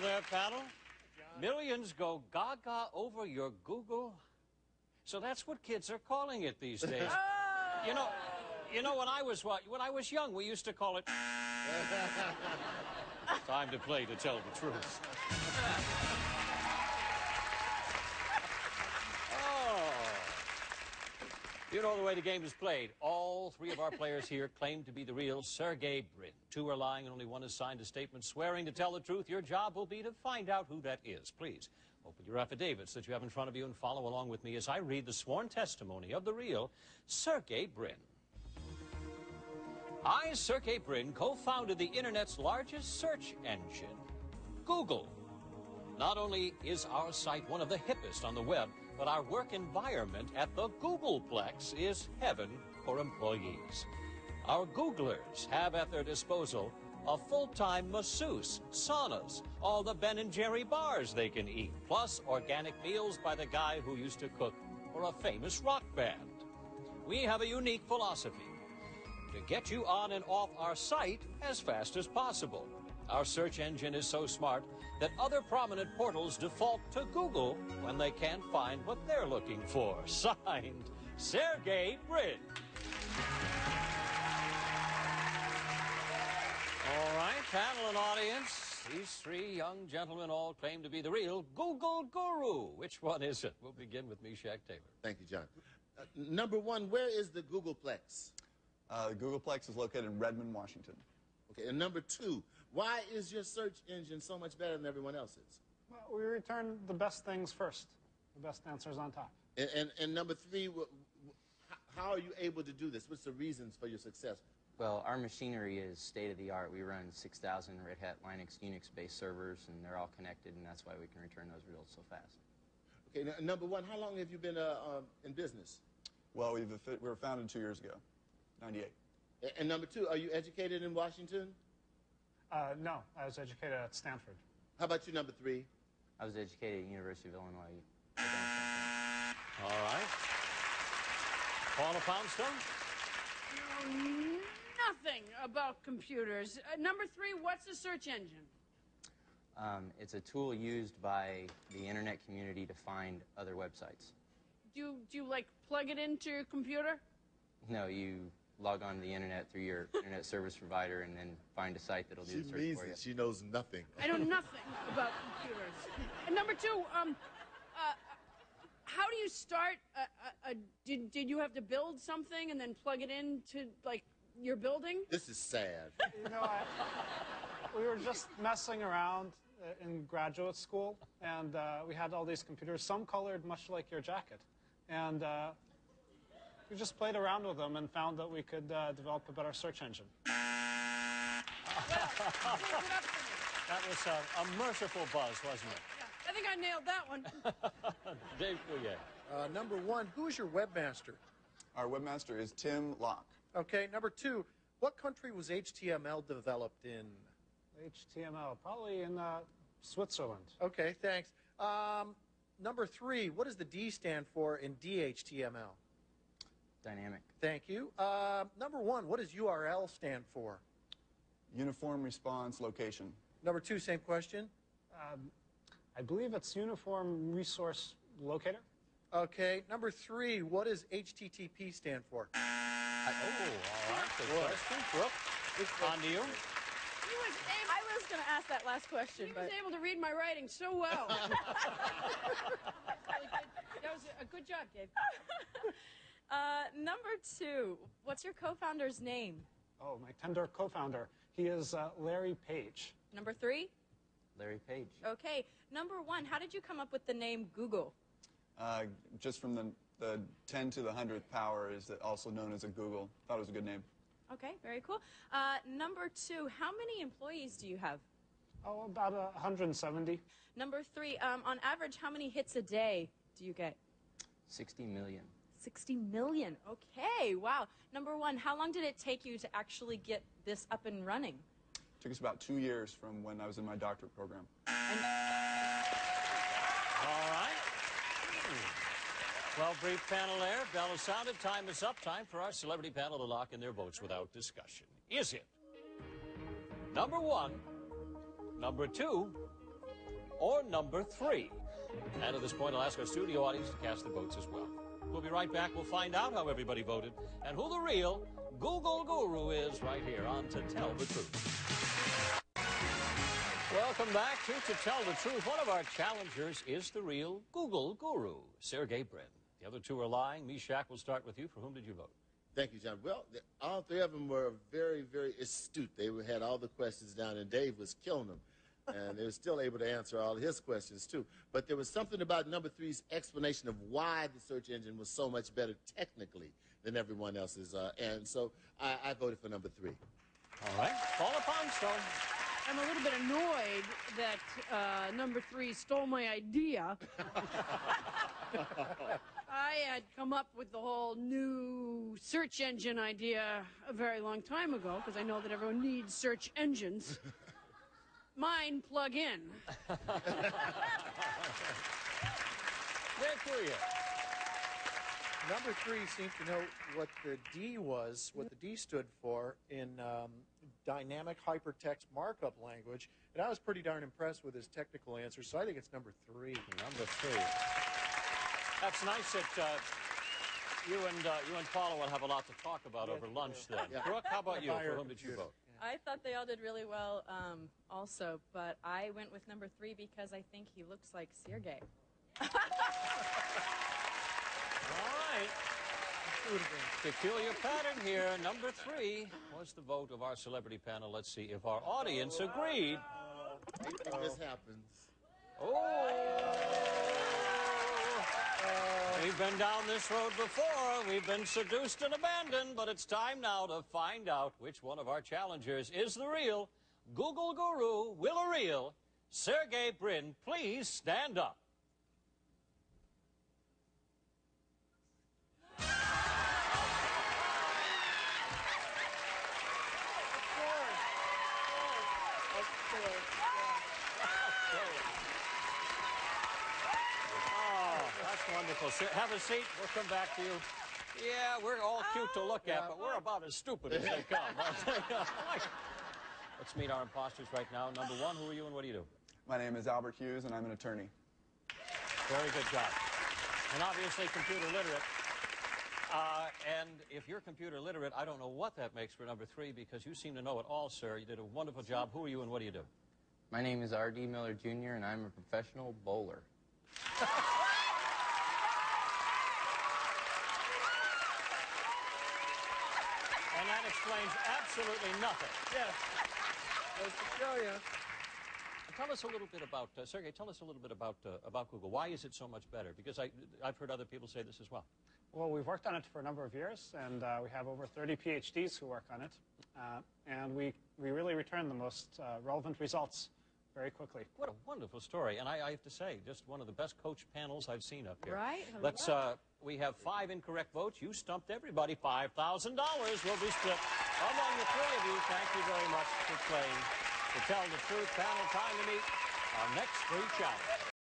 Hello there, panel. Millions go gaga over your Google. So that's what kids are calling it these days. Oh! You know, when I was young, we used to call it. Time to play to tell the truth. Oh. You know the way the game is played. All three of our players here claim to be the real Sergey Brin. Two are lying and only one has signed a statement swearing to tell the truth. Your job will be to find out who that is. Please, open your affidavits that you have in front of you and follow along with me as I read the sworn testimony of the real Sergey Brin. I, Sergey Brin, co-founded the Internet's largest search engine, Google. Not only is our site one of the hippest on the web, but our work environment at the Googleplex is heaven for employees. Our Googlers have at their disposal a full-time masseuse, saunas, all the Ben & Jerry bars they can eat, plus organic meals by the guy who used to cook for a famous rock band. We have a unique philosophy: to get you on and off our site as fast as possible. Our search engine is so smart that other prominent portals default to Google when they can't find what they're looking for. Signed, Sergey Brin. All right, panel and audience, these three young gentlemen all claim to be the real Google guru. Which one is it? We'll begin with Meshack Taylor. Thank you, John. Number one, where is the Googleplex? The Googleplex is located in Redmond, Washington. Okay, and number two, why is your search engine so much better than everyone else's? Well, we return the best things first, the best answers on top. And number three, how are you able to do this? What's the reasons for your success? Well, our machinery is state-of-the-art. We run 6,000 Red Hat Linux, Unix-based servers, and they're all connected, and that's why we can return those results so fast. Okay, number one, how long have you been in business? Well, we were founded 2 years ago, 98. And number two, are you educated in Washington? No, I was educated at Stanford. How about you, number three? I was educated at the University of Illinois. All right. Paula Poundstone? Know nothing about computers. Number three, what's a search engine? It's a tool used by the internet community to find other websites. Do you like plug it into your computer? No, you log on to the internet through your internet service provider and then find a site that'll do the search for you. She knows nothing. I know nothing about computers. And number two, how do you start? Did you have to build something and then plug it into, like, your building? This is sad. You know, we were just messing around in graduate school, and we had all these computers, some colored much like your jacket. And we just played around with them and found that we could develop a better search engine. Well, hold it up to me. That was a merciful buzz, wasn't it? Yeah, I think I nailed that one. Dave Coulier. Number one, who is your webmaster? Our webmaster is Tim Locke. Okay, number two, what country was HTML developed in? HTML, probably in Switzerland. Okay, thanks. Number three, what does the D stand for in DHTML? Dynamic. Thank you. Number one, what does URL stand for? Uniform Response Location. Number two, same question. I believe it's Uniform Resource Locator. Okay, number three, what does HTTP stand for? All right. Good question. Brooke, on to you. I was going to ask that last question. He was able to read my writing so well. That was a good job, Dave. Number two, what's your co-founder's name? Oh, my tender co-founder. He is Larry Page. Number three? Larry Page. Okay. Number one, how did you come up with the name Google? Just from the 10 to the 100th power is also known as a Google. Thought it was a good name. Okay, very cool. Number two, how many employees do you have? Oh, about 170. Number three, on average, how many hits a day do you get? 60 million. 60 million. Okay, wow. Number one, how long did it take you to actually get this up and running? It took us about 2 years from when I was in my doctorate program. All right. Well, brief panel there. Bell has sounded. Time is up. Time for our celebrity panel to lock in their votes without discussion. Is it number one, number two, or number 3. And at this point, I'll ask our studio audience to cast their votes as well. We'll be right back. We'll find out how everybody voted and who the real Google guru is right here on To Tell the Truth. Welcome back to Tell the Truth. One of our challengers is the real Google guru, Sergey Brin. The other two are lying. Mishak, we'll start with you. For whom did you vote? Thank you, John. Well, all three of them were very, very astute. They had all the questions down, and Dave was killing them. And they were still able to answer all of his questions, too. But there was something about number 3's explanation of why the search engine was so much better technically than everyone else's. And so I voted for number 3. All right. Paula Poundstone. I'm a little bit annoyed that number 3 stole my idea. I had come up with the whole new search engine idea a very long time ago, because I know that everyone needs search engines. Mine plug in. There to you. Number 3 seemed to know what the D was, what the D stood for in dynamic hypertext markup language, and I was pretty darn impressed with his technical answer, so I think it's number 3. Number 3. That's nice that you and Paula will have a lot to talk about over lunch then. Yeah. Brooke, how about you? For whom did you vote? I thought they all did really well also, but I went with number 3 because I think he looks like Sergey. All right. Peculiar pattern here. Number 3 was the vote of our celebrity panel. Let's see if our audience agreed. Anything this happens. We've been down this road before. We've been seduced and abandoned, but it's time now to find out which one of our challengers is the real Google guru, will a real Sergey Brin. Please stand up. Wonderful. Have a seat. We'll come back to you. Yeah, we're all cute to look at, but we're about as stupid as they come. Let's meet our imposters right now. Number 1, who are you and what do you do? My name is Albert Hughes, and I'm an attorney. Very good job. And obviously computer literate. And if you're computer literate, I don't know what that makes for number 3, because you seem to know it all, sir. You did a wonderful job. Who are you and what do you do? My name is R.D. Miller Jr., and I'm a professional bowler. And that explains absolutely nothing. Yes. Goes to show you. Tell us a little bit about, Sergey, tell us a little bit about Google. Why is it so much better? Because I've heard other people say this as well. Well, we've worked on it for a number of years, and we have over 30 PhDs who work on it. And we really return the most relevant results very quickly. What a wonderful story. And I have to say, just one of the best coach panels I've seen up here. Right? Let's, we have 5 incorrect votes. You stumped everybody. $5,000 will be split among the 3 of you. Thank you very much for playing To Tell the Truth. Panel, time to meet our next 3 challengers.